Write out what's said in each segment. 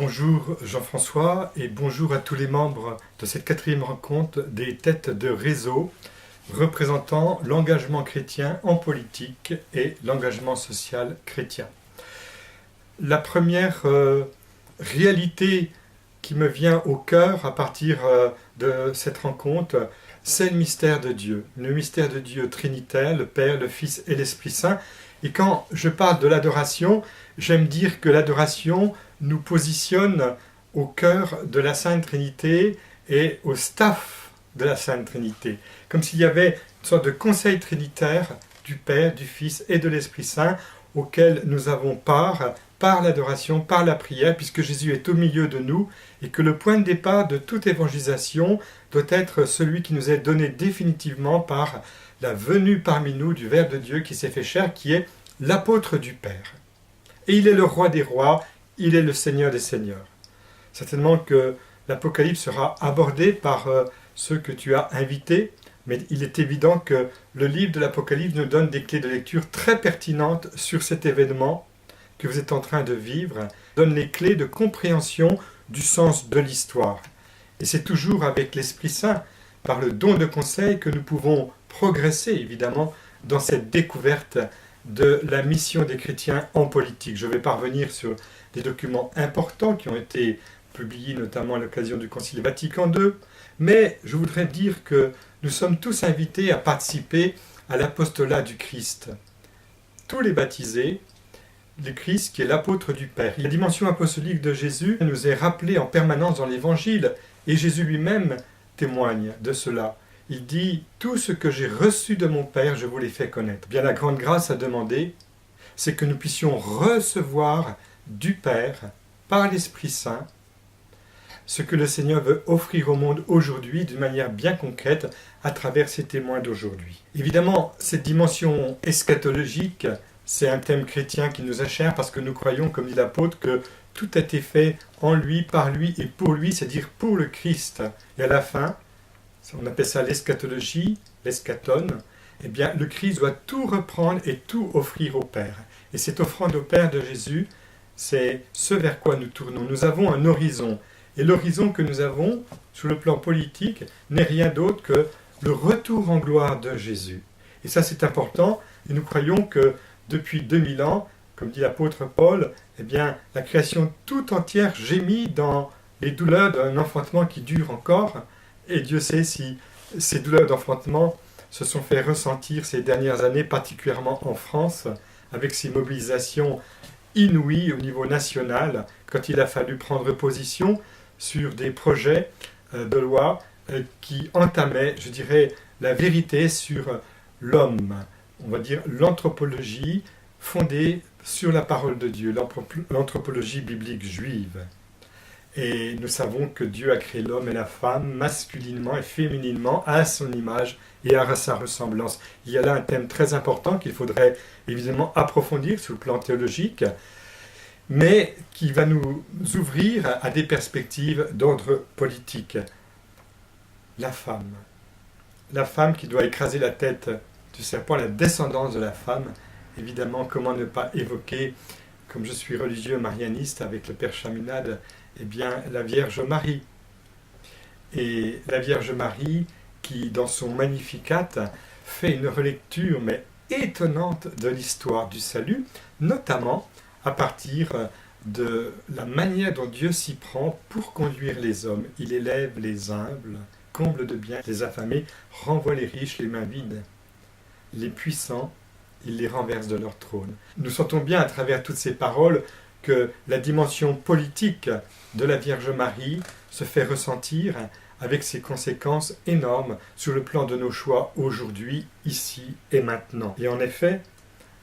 Bonjour Jean-François et bonjour à tous les membres de cette quatrième rencontre des têtes de réseau représentant l'engagement chrétien en politique et l'engagement social chrétien. La première réalité qui me vient au cœur à partir de cette rencontre, c'est le mystère de Dieu trinitaire, le Père, le Fils et l'Esprit Saint. Et quand je parle de l'adoration, j'aime dire que l'adoration nous positionne au cœur de la Sainte Trinité et au staff de la Sainte Trinité. Comme s'il y avait une sorte de conseil trinitaire du Père, du Fils et de l'Esprit Saint auquel nous avons part par l'adoration, par la prière, puisque Jésus est au milieu de nous et que le point de départ de toute évangélisation doit être celui qui nous est donné définitivement par la venue parmi nous du Verbe de Dieu qui s'est fait chair, qui est l'apôtre du Père. Et il est le roi des rois, il est le Seigneur des seigneurs. Certainement que l'Apocalypse sera abordé par ceux que tu as invités, mais il est évident que le livre de l'Apocalypse nous donne des clés de lecture très pertinentes sur cet événement que vous êtes en train de vivre, donne les clés de compréhension du sens de l'histoire. Et c'est toujours avec l'Esprit Saint, par le don de conseil, que nous pouvons progresser, évidemment, dans cette découverte de la mission des chrétiens en politique. Je vais parvenir sur des documents importants qui ont été publiés notamment à l'occasion du Concile Vatican II, mais je voudrais dire que nous sommes tous invités à participer à l'apostolat du Christ. Tous les baptisés, le Christ qui est l'apôtre du Père. La dimension apostolique de Jésus nous est rappelée en permanence dans l'Évangile, et Jésus lui-même témoigne de cela. Il dit « Tout ce que j'ai reçu de mon Père, je vous l'ai fait connaître ». Bien, la grande grâce à demander, c'est que nous puissions recevoir du Père, par l'Esprit Saint, ce que le Seigneur veut offrir au monde aujourd'hui d'une manière bien concrète à travers ses témoins d'aujourd'hui. Évidemment, cette dimension eschatologique, c'est un thème chrétien qui nous est cher parce que nous croyons, comme dit l'apôtre, que tout a été fait en lui, par lui et pour lui, c'est-à-dire pour le Christ. Et à la fin, on appelle ça l'eschatologie, l'eschaton, eh bien le Christ doit tout reprendre et tout offrir au Père. Et cette offrande au Père de Jésus, c'est ce vers quoi nous tournons. Nous avons un horizon. Et l'horizon que nous avons, sur le plan politique, n'est rien d'autre que le retour en gloire de Jésus. Et ça, c'est important. Et nous croyons que depuis 2000 ans, comme dit l'apôtre Paul, eh bien, la création tout entière gémit dans les douleurs d'un enfantement qui dure encore. Et Dieu sait si ces douleurs d'enfantement se sont fait ressentir ces dernières années, particulièrement en France, avec ces mobilisations inouïes au niveau national, quand il a fallu prendre position sur des projets de loi qui entamaient, je dirais, la vérité sur l'homme, on va dire l'anthropologie fondée sur la parole de Dieu, l'anthropologie biblique juive. Et nous savons que Dieu a créé l'homme et la femme masculinement et fémininement à son image et à sa ressemblance. Il y a là un thème très important qu'il faudrait évidemment approfondir sur le plan théologique, mais qui va nous ouvrir à des perspectives d'ordre politique. La femme qui doit écraser la tête du serpent, la descendance de la femme. Évidemment, comment ne pas évoquer, comme je suis religieux marianiste avec le Père Chaminade, eh bien, la Vierge Marie. Et la Vierge Marie qui, dans son Magnificat, fait une relecture, mais étonnante, de l'histoire du salut, notamment à partir de la manière dont Dieu s'y prend pour conduire les hommes. Il élève les humbles, comble de bien les affamés, renvoie les riches les mains vides. Les puissants, il les renverse de leur trône. Nous sentons bien à travers toutes ces paroles que la dimension politique de la Vierge Marie se fait ressentir avec ses conséquences énormes sur le plan de nos choix aujourd'hui, ici et maintenant. Et en effet,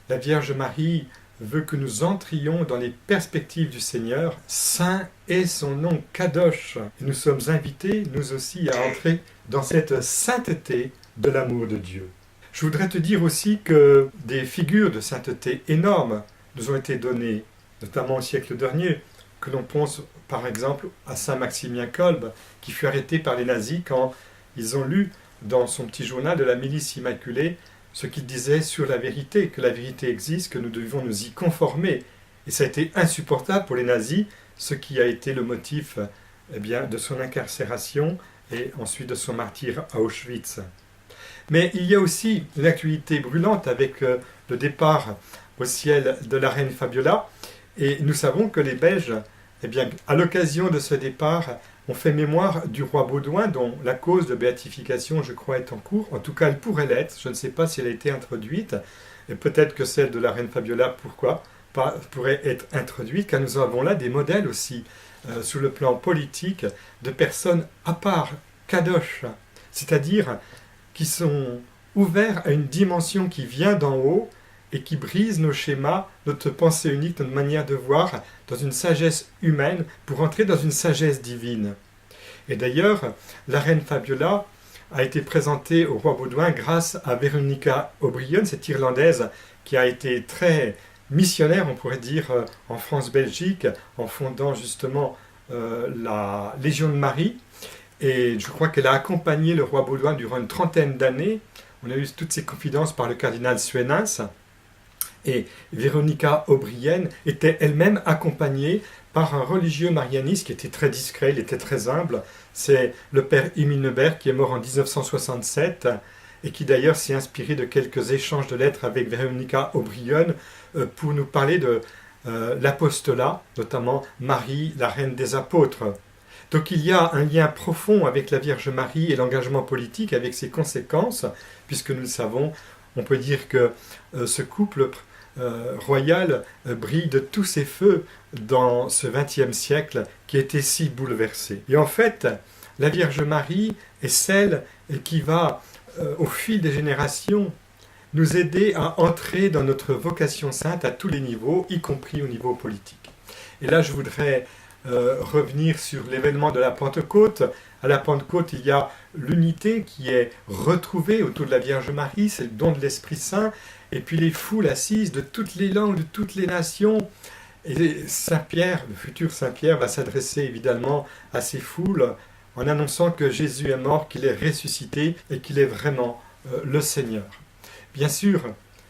la Vierge Marie veut que nous entrions dans les perspectives du Seigneur. Saint est son nom, Kadosh. Et nous sommes invités, nous aussi, à entrer dans cette sainteté de l'amour de Dieu. Je voudrais te dire aussi que des figures de sainteté énormes nous ont été données, notamment au siècle dernier, que l'on pense par exemple à Saint Maximien Kolbe, qui fut arrêté par les nazis quand ils ont lu dans son petit journal de la milice immaculée ce qu'il disait sur la vérité, que la vérité existe, que nous devions nous y conformer. Et ça a été insupportable pour les nazis ce qui a été le motif de son incarcération et ensuite de son martyre à Auschwitz. Mais il y a aussi une actualité brûlante avec le départ au ciel de la reine Fabiola, et nous savons que les Belges, à l'occasion de ce départ, ont fait mémoire du roi Baudouin, dont la cause de béatification, je crois, est en cours. En tout cas, elle pourrait l'être. Je ne sais pas si elle a été introduite. Et peut-être que celle de la reine Fabiola, pourrait être introduite, car nous avons là des modèles aussi, sur le plan politique, de personnes à part, kadosh, c'est-à-dire qui sont ouverts à une dimension qui vient d'en haut et qui brise nos schémas, notre pensée unique, notre manière de voir, dans une sagesse humaine pour entrer dans une sagesse divine. Et d'ailleurs, la reine Fabiola a été présentée au roi Baudouin grâce à Veronica O'Brien, cette Irlandaise qui a été très missionnaire, on pourrait dire, en France-Belgique, en fondant justement la Légion de Marie. Et je crois qu'elle a accompagné le roi Baudouin durant une trentaine d'années. On a eu toutes ces confidences par le cardinal Suenens. Et Veronica O'Brien était elle-même accompagnée par un religieux marianiste qui était très discret, il était très humble. C'est le père Himinebert qui est mort en 1967 et qui d'ailleurs s'est inspiré de quelques échanges de lettres avec Veronica O'Brien pour nous parler de l'apostolat, notamment Marie, la reine des apôtres. Donc il y a un lien profond avec la Vierge Marie et l'engagement politique avec ses conséquences, puisque nous le savons, on peut dire que ce couple royal brille de tous ses feux dans ce XXe siècle qui était si bouleversé. Et en fait, la Vierge Marie est celle qui va, au fil des générations, nous aider à entrer dans notre vocation sainte à tous les niveaux, y compris au niveau politique. Et là, je voudrais revenir sur l'événement de la Pentecôte. À la Pentecôte, il y a l'unité qui est retrouvée autour de la Vierge Marie, c'est le don de l'Esprit Saint, et puis les foules assises de toutes les langues, de toutes les nations. Et Saint-Pierre, le futur Saint-Pierre, va s'adresser évidemment à ces foules en annonçant que Jésus est mort, qu'il est ressuscité et qu'il est vraiment le Seigneur. Bien sûr,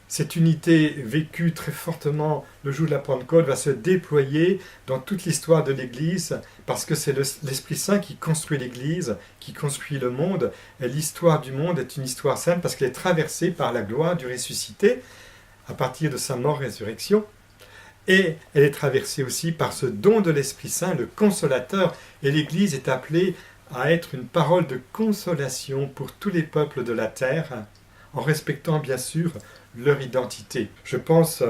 cette unité vécue très fortement le jour de la Pentecôte va se déployer dans toute l'histoire de l'Église parce que c'est l'Esprit Saint qui construit l'Église, qui construit le monde. Et l'histoire du monde est une histoire sainte parce qu'elle est traversée par la gloire du ressuscité à partir de sa mort-résurrection. Et elle est traversée aussi par ce don de l'Esprit Saint, le consolateur. Et l'Église est appelée à être une parole de consolation pour tous les peuples de la terre, en respectant bien sûr leur identité. Je pense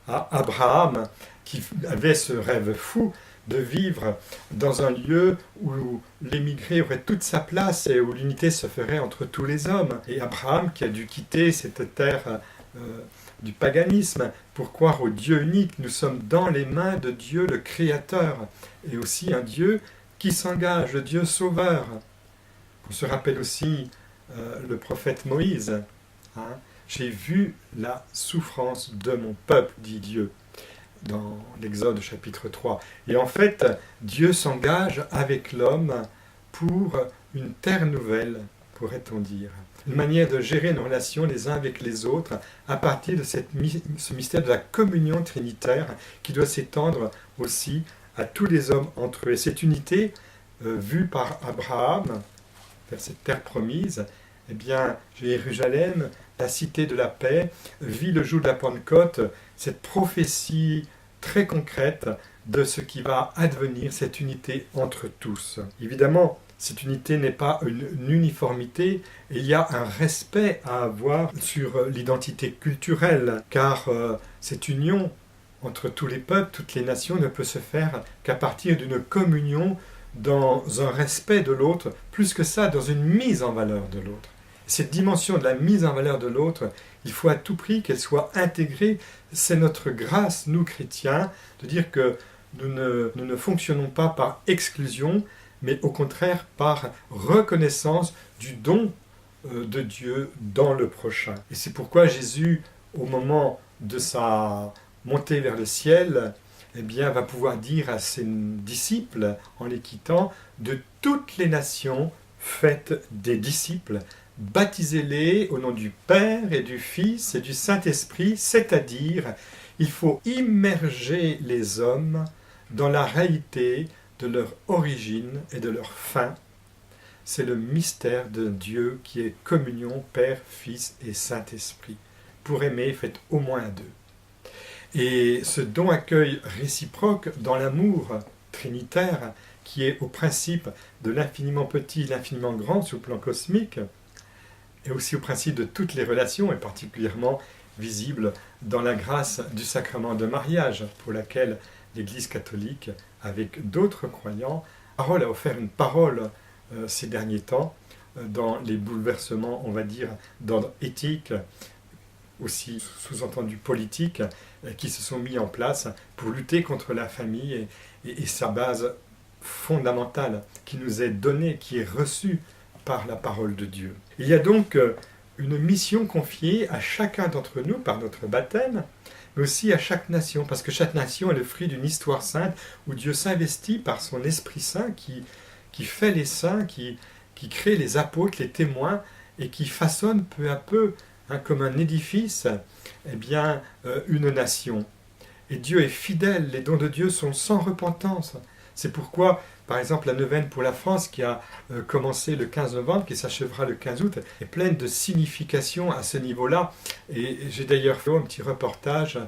à Abraham qui avait ce rêve fou de vivre dans un lieu où l'émigré aurait toute sa place et où l'unité se ferait entre tous les hommes. Et Abraham qui a dû quitter cette terre du paganisme pour croire au Dieu unique. Nous sommes dans les mains de Dieu le Créateur et aussi un Dieu qui s'engage, le Dieu sauveur. On se rappelle aussi le prophète Moïse. J'ai vu la souffrance de mon peuple, dit Dieu, dans l'Exode chapitre 3. Et en fait, Dieu s'engage avec l'homme pour une terre nouvelle, pourrait-on dire. Une manière de gérer nos relations les uns avec les autres à partir de ce mystère de la communion trinitaire qui doit s'étendre aussi à tous les hommes entre eux. Et cette unité, vue par Abraham, vers cette terre promise, Jérusalem, la cité de la paix, vit le jour de la Pentecôte cette prophétie très concrète de ce qui va advenir, cette unité entre tous. Évidemment, cette unité n'est pas une uniformité, et il y a un respect à avoir sur l'identité culturelle, car cette union entre tous les peuples, toutes les nations ne peut se faire qu'à partir d'une communion dans un respect de l'autre, plus que ça, dans une mise en valeur de l'autre. Cette dimension de la mise en valeur de l'autre, il faut à tout prix qu'elle soit intégrée. C'est notre grâce, nous chrétiens, de dire que nous ne fonctionnons pas par exclusion, mais au contraire par reconnaissance du don de Dieu dans le prochain. Et c'est pourquoi Jésus, au moment de sa montée vers le ciel, va pouvoir dire à ses disciples, en les quittant, de toutes les nations, faites des disciples, baptisez-les au nom du Père et du Fils et du Saint-Esprit, c'est-à-dire, il faut immerger les hommes dans la réalité de leur origine et de leur fin. C'est le mystère de Dieu qui est communion, Père, Fils et Saint-Esprit. Pour aimer, faites au moins à deux. Et ce don accueil réciproque dans l'amour trinitaire, qui est au principe de l'infiniment petit, l'infiniment grand sur le plan cosmique, et aussi au principe de toutes les relations, et particulièrement visible dans la grâce du sacrement de mariage, pour laquelle l'Église catholique, avec d'autres croyants, a offert une parole ces derniers temps, dans les bouleversements, on va dire, d'ordre éthique, aussi sous-entendu politique, qui se sont mis en place pour lutter contre la famille et sa base fondamentale qui nous est donnée, qui est reçue par la parole de Dieu. Il y a donc une mission confiée à chacun d'entre nous par notre baptême, mais aussi à chaque nation, parce que chaque nation est le fruit d'une histoire sainte où Dieu s'investit par son Esprit Saint qui fait les saints, qui crée les apôtres, les témoins, et qui façonne peu à peu, comme un édifice, une nation. Et Dieu est fidèle, les dons de Dieu sont sans repentance. C'est pourquoi, par exemple, la neuvaine pour la France, qui a commencé le 15 novembre, qui s'achèvera le 15 août, est pleine de signification à ce niveau-là. Et j'ai d'ailleurs fait un petit reportage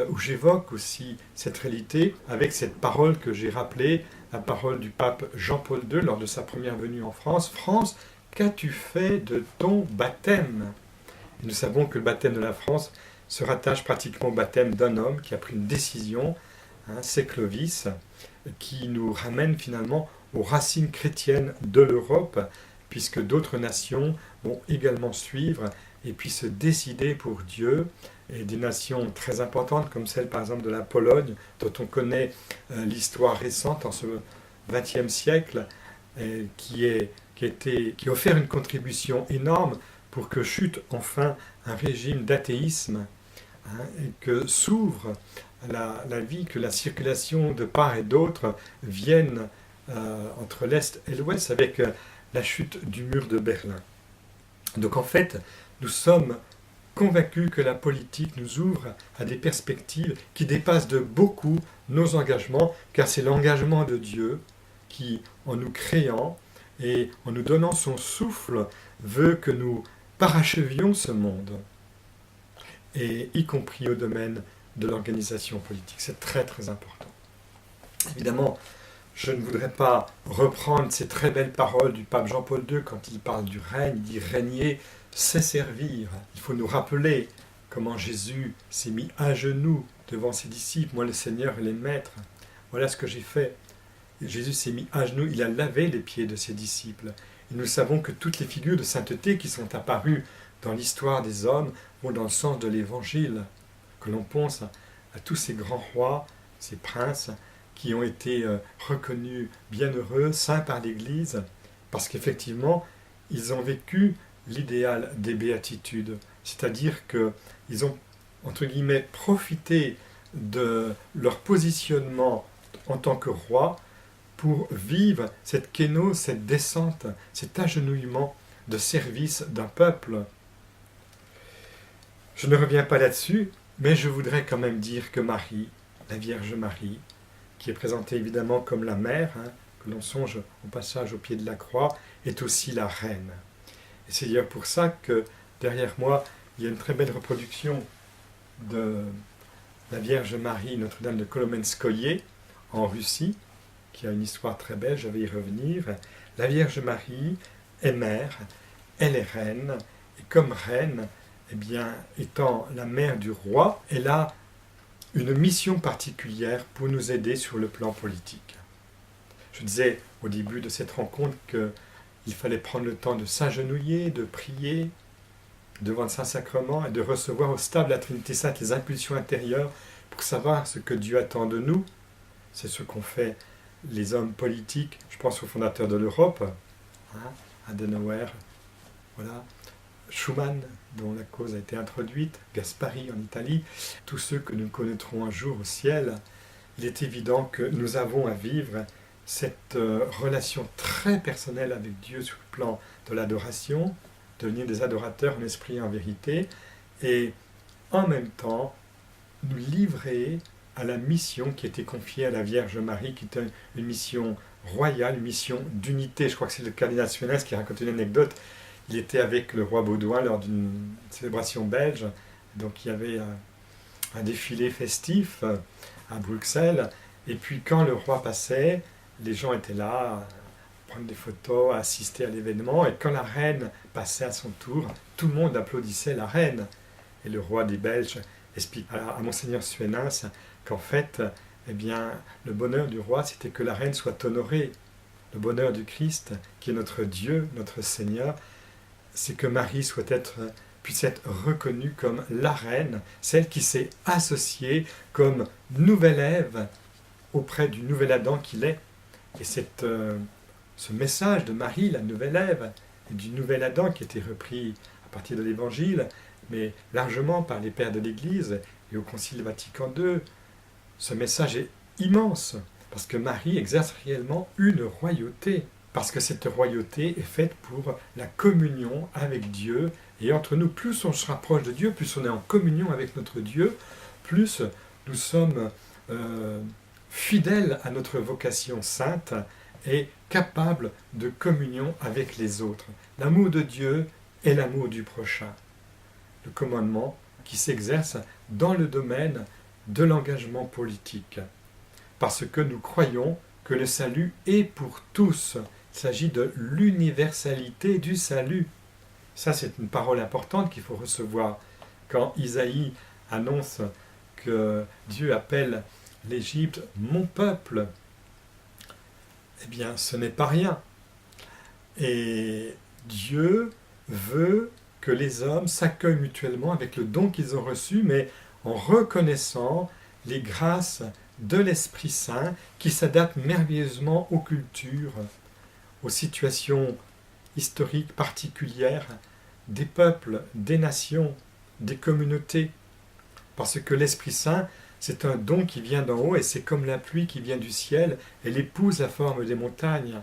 où j'évoque aussi cette réalité avec cette parole que j'ai rappelée, la parole du pape Jean-Paul II lors de sa première venue en France. « France, qu'as-tu fait de ton baptême ?» Et nous savons que le baptême de la France se rattache pratiquement au baptême d'un homme qui a pris une décision, c'est Clovis, qui nous ramène finalement aux racines chrétiennes de l'Europe, puisque d'autres nations vont également suivre et puis se décider pour Dieu, et des nations très importantes comme celle par exemple de la Pologne, dont on connaît l'histoire récente en ce XXe siècle, qui a offert une contribution énorme pour que chute enfin un régime d'athéisme, et que s'ouvre la vie, que la circulation de part et d'autre vienne entre l'Est et l'Ouest avec la chute du mur de Berlin. Donc en fait, nous sommes convaincus que la politique nous ouvre à des perspectives qui dépassent de beaucoup nos engagements, car c'est l'engagement de Dieu qui, en nous créant et en nous donnant son souffle, veut que nous parachevions ce monde, et y compris au domaine de l'organisation politique. C'est très très important. Évidemment, je ne voudrais pas reprendre ces très belles paroles du pape Jean-Paul II quand il parle du règne. Il dit « régner, c'est servir ». Il faut nous rappeler comment Jésus s'est mis à genoux devant ses disciples. Moi, le Seigneur et les maîtres, voilà ce que j'ai fait. Et Jésus s'est mis à genoux, il a lavé les pieds de ses disciples. Et nous savons que toutes les figures de sainteté qui sont apparues dans l'histoire des hommes vont dans le sens de l'Évangile, que l'on pense à tous ces grands rois, ces princes, qui ont été reconnus bienheureux, saints par l'Église, parce qu'effectivement, ils ont vécu l'idéal des béatitudes, c'est-à-dire qu'ils ont, entre guillemets, profité de leur positionnement en tant que roi pour vivre cette kénose, cette descente, cet agenouillement de service d'un peuple. Je ne reviens pas là-dessus, mais je voudrais quand même dire que Marie, la Vierge Marie, qui est présentée évidemment comme la mère, que l'on songe au passage au pied de la croix, est aussi la reine. Et c'est d'ailleurs pour ça que derrière moi, il y a une très belle reproduction de la Vierge Marie, Notre-Dame de Kolomenskoye, en Russie, qui a une histoire très belle, je vais y revenir. La Vierge Marie est mère, elle est reine, et comme reine, étant la mère du roi, elle a une mission particulière pour nous aider sur le plan politique. Je disais au début de cette rencontre qu'il fallait prendre le temps de s'agenouiller, de prier devant le Saint-Sacrement et de recevoir au stade de la Trinité Sainte les impulsions intérieures pour savoir ce que Dieu attend de nous. C'est ce qu'ont fait les hommes politiques, je pense aux fondateurs de l'Europe, Adenauer, voilà, Schuman, dont la cause a été introduite, Gaspari en Italie, tous ceux que nous connaîtrons un jour au ciel. Il est évident que nous avons à vivre cette relation très personnelle avec Dieu sur le plan de l'adoration, devenir des adorateurs en esprit et en vérité, et en même temps nous livrer à la mission qui était confiée à la Vierge Marie, qui était une mission royale, une mission d'unité. Je crois que c'est le cardinal Suenens qui raconte une anecdote. Il était avec le roi Baudouin lors d'une célébration belge, donc il y avait un défilé festif à Bruxelles, et puis quand le roi passait, les gens étaient là à prendre des photos, à assister à l'événement, et quand la reine passait à son tour, tout le monde applaudissait la reine. Et le roi des Belges explique à Monseigneur Suenens qu'en fait, eh bien, le bonheur du roi, c'était que la reine soit honorée. Le bonheur du Christ, qui est notre Dieu, notre Seigneur, c'est que Marie puisse être reconnue comme la reine, celle qui s'est associée comme nouvelle Ève auprès du nouvel Adam qu'il est. Et ce message de Marie, la nouvelle Ève, et du nouvel Adam qui était repris à partir de l'Évangile, mais largement par les pères de l'Église et au Concile Vatican II, ce message est immense, parce que Marie exerce réellement une royauté, parce que cette royauté est faite pour la communion avec Dieu, et entre nous, plus on se rapproche de Dieu, plus on est en communion avec notre Dieu, plus nous sommes fidèles à notre vocation sainte et capables de communion avec les autres. L'amour de Dieu et l'amour du prochain. Le commandement qui s'exerce dans le domaine de l'engagement politique. Parce que nous croyons que le salut est pour tous. Il s'agit de l'universalité du salut. Ça, c'est une parole importante qu'il faut recevoir. Quand Isaïe annonce que Dieu appelle l'Égypte « mon peuple », eh bien, ce n'est pas rien. Et Dieu veut que les hommes s'accueillent mutuellement avec le don qu'ils ont reçu, mais en reconnaissant les grâces de l'Esprit Saint qui s'adaptent merveilleusement aux cultures, aux situations historiques particulières des peuples, des nations, des communautés. Parce que l'Esprit Saint, c'est un don qui vient d'en haut et c'est comme la pluie qui vient du ciel, elle épouse la forme des montagnes.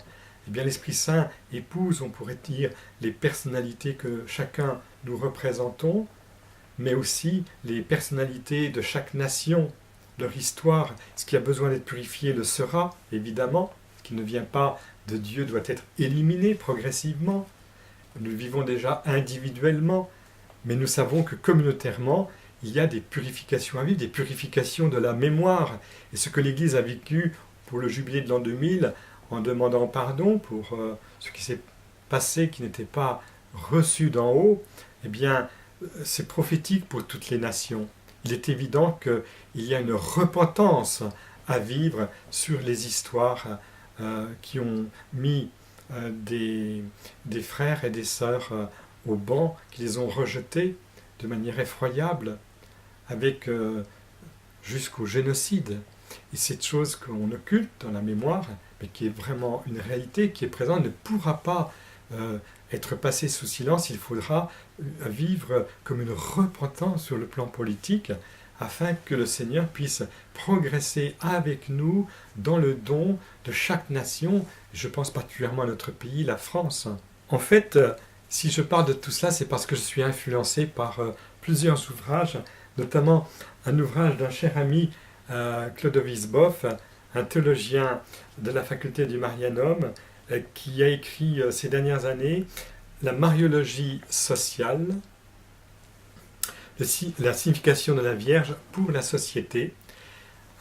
Eh bien, l'Esprit Saint épouse, on pourrait dire, les personnalités que chacun nous représentons, mais aussi les personnalités de chaque nation, leur histoire. Ce qui a besoin d'être purifié le sera, évidemment. Ce qui ne vient pas de Dieu doit être éliminé progressivement. Nous vivons déjà individuellement, mais nous savons que communautairement, il y a des purifications à vivre, des purifications de la mémoire. Et ce que l'Église a vécu pour le jubilé de l'an 2000, en demandant pardon pour ce qui s'est passé, qui n'était pas reçu d'en haut, eh bien, c'est prophétique pour toutes les nations. Il est évident qu'il y a une repentance à vivre sur les histoires qui ont mis des frères et des sœurs au banc, qui les ont rejetés de manière effroyable, avec jusqu'au génocide. Et cette chose qu'on occulte dans la mémoire, mais qui est vraiment une réalité, qui est présente, ne pourra pas être passée sous silence. Il faudra vivre comme une repentance sur le plan politique, afin que le Seigneur puisse progresser avec nous dans le don de chaque nation. Je pense particulièrement à notre pays, la France. En fait, si je parle de tout cela, c'est parce que je suis influencé par plusieurs ouvrages, notamment un ouvrage d'un cher ami, Clodovis Boff, un théologien de la faculté du Marianum, qui a écrit ces dernières années la mariologie sociale, la signification de la Vierge pour la société,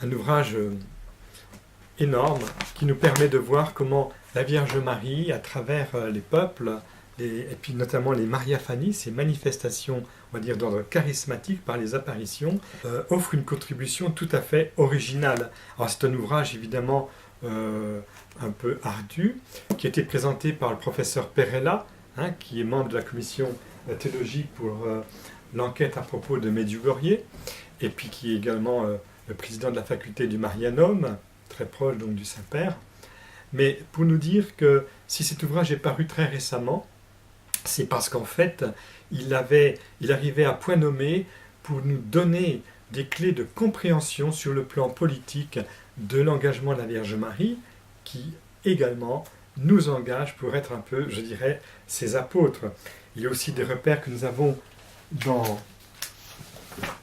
un ouvrage énorme qui nous permet de voir comment la Vierge Marie, à travers les peuples, et puis notamment les Mariaphanies, ces manifestations, on va dire, d'ordre charismatique par les apparitions, offre une contribution tout à fait originale. Alors c'est un ouvrage évidemment un peu ardu, qui a été présenté par le professeur Perella, qui est membre de la commission théologique pour l'enquête à propos de Medjugorje, et puis qui est également le président de la faculté du Marianum, très proche donc du Saint-Père. Mais pour nous dire que si cet ouvrage est paru très récemment, c'est parce qu'en fait, il arrivait à point nommé pour nous donner des clés de compréhension sur le plan politique de l'engagement de la Vierge Marie, qui également nous engage pour être un peu, je dirais, ses apôtres. Il y a aussi des repères que nous avons dans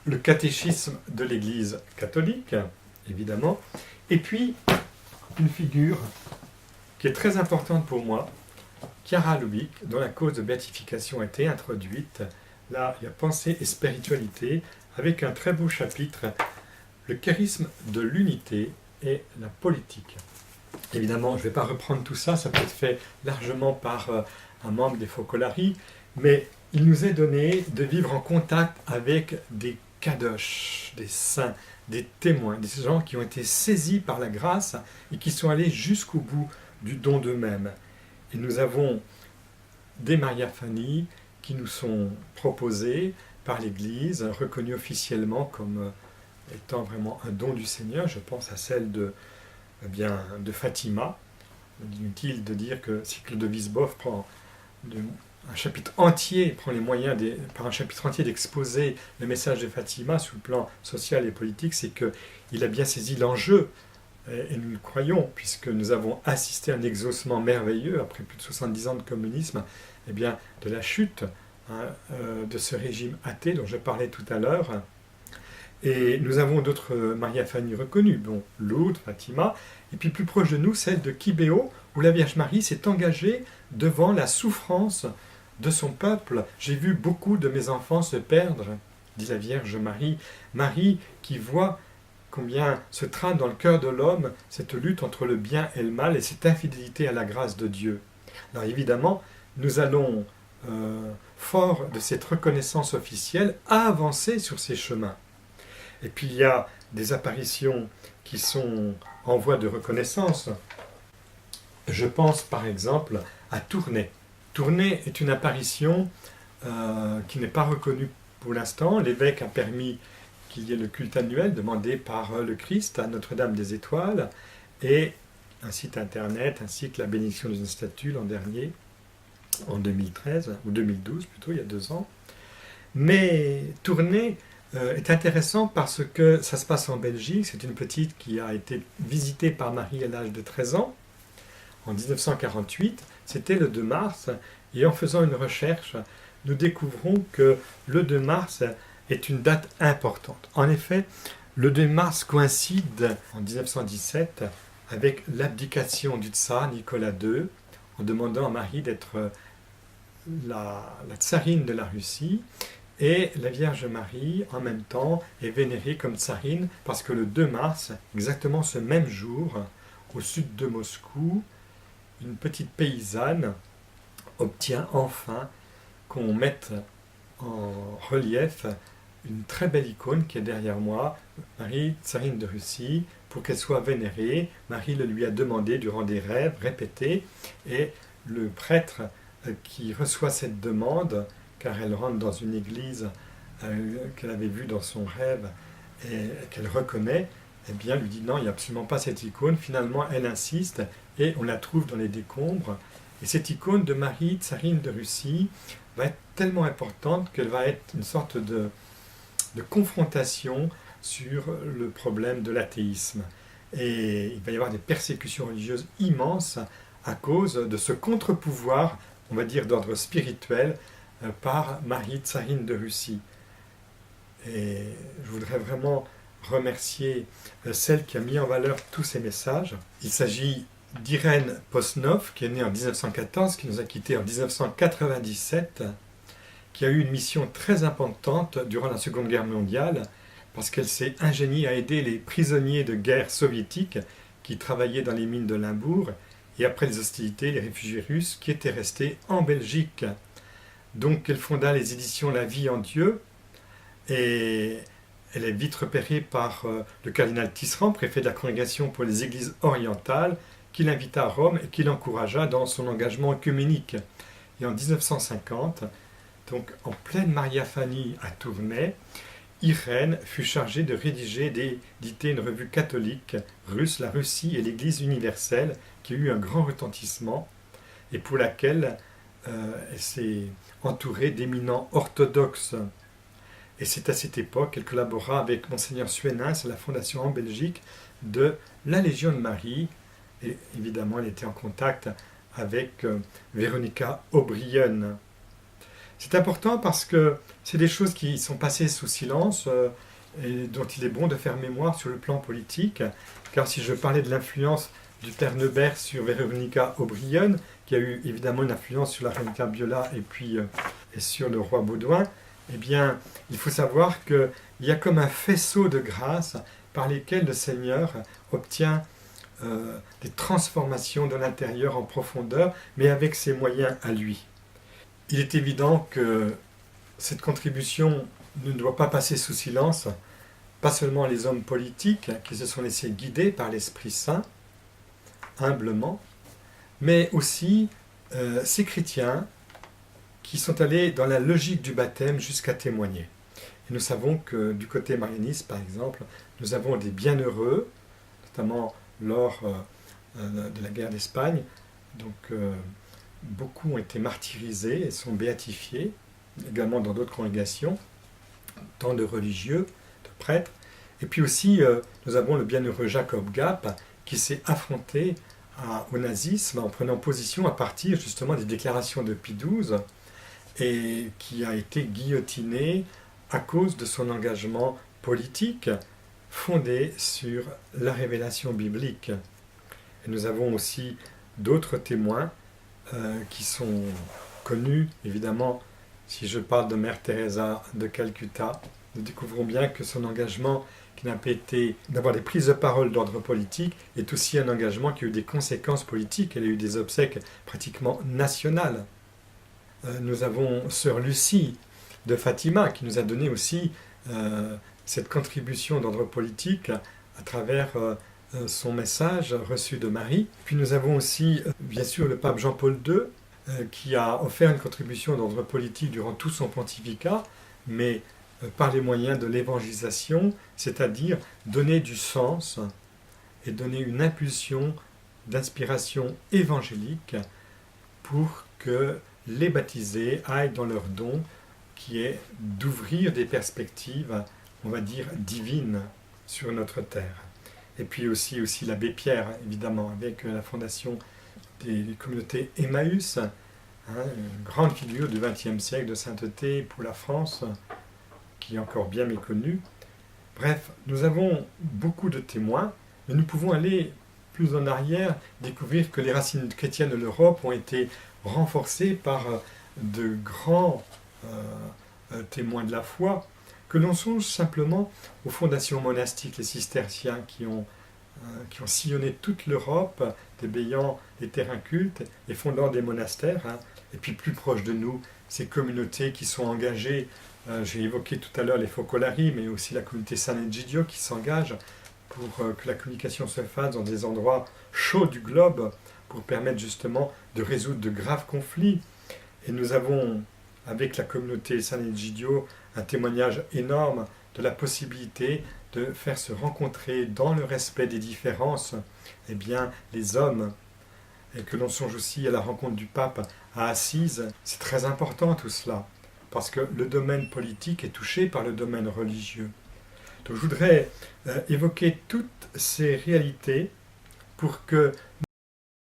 le catéchisme de l'Église catholique, évidemment, et puis une figure qui est très importante pour moi, Chiara Lubich, dont la cause de béatification a été introduite. Là, il y a pensée et spiritualité, avec un très beau chapitre, le charisme de l'unité et la politique. Évidemment, je ne vais pas reprendre tout ça, ça peut être fait largement par un membre des Focolari, mais il nous est donné de vivre en contact avec des kadosh, des saints, des témoins, des gens qui ont été saisis par la grâce et qui sont allés jusqu'au bout du don d'eux-mêmes. Et nous avons des Maria Fanny qui nous sont proposées par l'Église, reconnues officiellement comme étant vraiment un don du Seigneur. Je pense à celle de Fatima. Inutile de dire que Cycle de Wisbov prend un chapitre entier, prend les moyens par un chapitre entier d'exposer le message de Fatima sous le plan social et politique, c'est qu'il a bien saisi l'enjeu, et nous le croyons, puisque nous avons assisté à un exaucement merveilleux, après plus de 70 ans de communisme, de la chute de ce régime athée dont je parlais tout à l'heure. Et nous avons d'autres Maria Fanny reconnues, Lourdes, Fatima, et puis plus proche de nous, celle de Kibéo, où la Vierge Marie s'est engagée devant la souffrance de son peuple. J'ai vu beaucoup de mes enfants se perdre, dit la Vierge Marie. Marie qui voit combien se trame dans le cœur de l'homme cette lutte entre le bien et le mal et cette infidélité à la grâce de Dieu. Alors évidemment, nous allons, fort de cette reconnaissance officielle, avancer sur ces chemins. Et puis il y a des apparitions qui sont en voie de reconnaissance. Je pense par exemple à Tournai. Tournai est une apparition qui n'est pas reconnue pour l'instant. L'évêque a permis qu'il y ait le culte annuel demandé par le Christ à Notre-Dame des Étoiles et un site internet ainsi que la bénédiction d'une statue l'an dernier, en 2013, ou 2012 plutôt, il y a 2 ans. Mais Tournai est intéressant parce que ça se passe en Belgique. C'est une petite qui a été visitée par Marie à l'âge de 13 ans, en 1948. C'était le 2 mars, et en faisant une recherche, nous découvrons que le 2 mars est une date importante. En effet, le 2 mars coïncide en 1917 avec l'abdication du tsar Nicolas II, en demandant à Marie d'être la tsarine de la Russie. Et la Vierge Marie, en même temps, est vénérée comme tsarine parce que le 2 mars, exactement ce même jour, au sud de Moscou, une petite paysanne obtient enfin qu'on mette en relief une très belle icône qui est derrière moi, Marie, tsarine de Russie, pour qu'elle soit vénérée. Marie le lui a demandé durant des rêves répétés, et le prêtre qui reçoit cette demande, car elle rentre dans une église qu'elle avait vue dans son rêve et qu'elle reconnaît, lui dit non, il n'y a absolument pas cette icône. Finalement, elle insiste et on la trouve dans les décombres. Et cette icône de Marie, tsarine de Russie, va être tellement importante qu'elle va être une sorte de confrontation sur le problème de l'athéisme. Et il va y avoir des persécutions religieuses immenses à cause de ce contre-pouvoir, on va dire d'ordre spirituel, par Marie, tsarine de Russie. Et je voudrais vraiment remercier celle qui a mis en valeur tous ces messages. Il s'agit d'Irène Posnov, qui est née en 1914, qui nous a quittés en 1997, qui a eu une mission très importante durant la Seconde Guerre mondiale, parce qu'elle s'est ingéniée à aider les prisonniers de guerre soviétiques qui travaillaient dans les mines de Limbourg, et après les hostilités, les réfugiés russes qui étaient restés en Belgique. Donc elle fonda les éditions La Vie en Dieu, et elle est vite repérée par le cardinal Tisserand, préfet de la Congrégation pour les Églises orientales, qui l'invita à Rome et qui l'encouragea dans son engagement œcuménique. Et en 1950, donc en pleine Maria Fanny à Tournai, Irène fut chargée de rédiger et d'éditer une revue catholique russe, La Russie et l'Église universelle, qui a eu un grand retentissement et pour laquelle elle s'est entourée d'éminents orthodoxes. Et c'est à cette époque qu'elle collabora avec Monseigneur Suénins à la fondation en Belgique de la Légion de Marie. Et évidemment, elle était en contact avec Véronica O'Brien. C'est important parce que c'est des choses qui sont passées sous silence et dont il est bon de faire mémoire sur le plan politique. Car si je parlais de l'influence du père Neubert sur Véronica O'Brien, qui a eu évidemment une influence sur la reine Fabiola et sur le roi Baudouin, eh bien, il faut savoir qu'il y a comme un faisceau de grâce par lesquels le Seigneur obtient des transformations de l'intérieur en profondeur, mais avec ses moyens à lui. Il est évident que cette contribution ne doit pas passer sous silence, pas seulement les hommes politiques qui se sont laissés guider par l'Esprit Saint, humblement, mais aussi ces chrétiens qui sont allés dans la logique du baptême jusqu'à témoigner. Et nous savons que du côté marianiste, par exemple, nous avons des bienheureux, notamment lors de la guerre d'Espagne. Donc, beaucoup ont été martyrisés et sont béatifiés, également dans d'autres congrégations, tant de religieux, de prêtres. Et puis aussi, nous avons le bienheureux Jacob Gap, qui s'est affronté au nazisme en prenant position à partir justement des déclarations de Pie XII et qui a été guillotiné à cause de son engagement politique fondé sur la révélation biblique. Et nous avons aussi d'autres témoins qui sont connus, évidemment. Si je parle de Mère Teresa de Calcutta, nous découvrons bien que son engagement, qui n'a pas été d'avoir des prises de parole d'ordre politique, est aussi un engagement qui a eu des conséquences politiques. Elle a eu des obsèques pratiquement nationales. Nous avons Sœur Lucie de Fatima, qui nous a donné aussi cette contribution d'ordre politique à travers son message reçu de Marie. Puis nous avons aussi, bien sûr, le pape Jean-Paul II, qui a offert une contribution d'ordre politique durant tout son pontificat, mais par les moyens de l'évangélisation, c'est-à-dire donner du sens et donner une impulsion d'inspiration évangélique pour que les baptisés aillent dans leur don, qui est d'ouvrir des perspectives, on va dire, divines sur notre terre. Et puis aussi l'abbé Pierre, évidemment, avec la fondation des communautés Emmaüs, une grande figure du XXe siècle de sainteté pour la France, qui est encore bien méconnue. Bref, nous avons beaucoup de témoins, mais nous pouvons aller plus en arrière, découvrir que les racines chrétiennes de l'Europe ont été renforcées par de grands témoins de la foi, que l'on songe simplement aux fondations monastiques, les cisterciens qui ont sillonné toute l'Europe, débayant les terrains cultes et fondant des monastères. Et puis plus proche de nous, ces communautés qui sont engagées, j'ai évoqué tout à l'heure les Focolari, mais aussi la communauté San Egidio qui s'engage pour que la communication se fasse dans des endroits chauds du globe, pour permettre justement de résoudre de graves conflits. Et nous avons, avec la communauté San Egidio, un témoignage énorme de la possibilité de faire se rencontrer dans le respect des différences les hommes, et que l'on songe aussi à la rencontre du pape à Assise. C'est très important tout cela, parce que le domaine politique est touché par le domaine religieux. Donc je voudrais évoquer toutes ces réalités pour que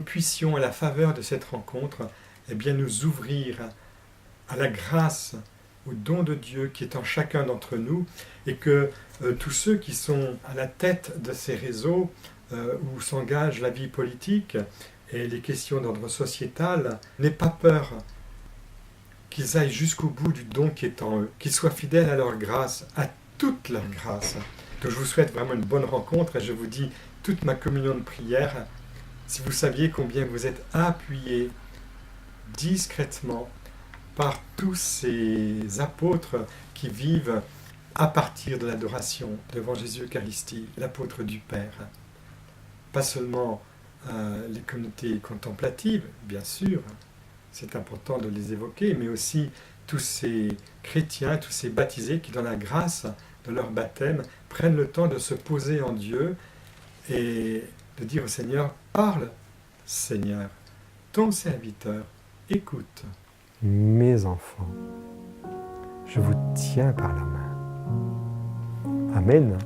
nous puissions, à la faveur de cette rencontre, nous ouvrir à la grâce, au don de Dieu qui est en chacun d'entre nous, et que tous ceux qui sont à la tête de ces réseaux où s'engage la vie politique et les questions d'ordre sociétal n'aient pas peur, qu'ils aillent jusqu'au bout du don qui est en eux, qu'ils soient fidèles à leur grâce, à toute leur grâce. Donc je vous souhaite vraiment une bonne rencontre et je vous dis toute ma communion de prière. Si vous saviez combien vous êtes appuyés discrètement par tous ces apôtres qui vivent à partir de l'adoration devant Jésus Eucharistie, l'apôtre du Père. Pas seulement les communautés contemplatives, bien sûr, c'est important de les évoquer, mais aussi tous ces chrétiens, tous ces baptisés qui, dans la grâce de leur baptême, prennent le temps de se poser en Dieu et de dire au Seigneur, parle, Seigneur, ton serviteur écoute. Mes enfants, je vous tiens par la main. Amen.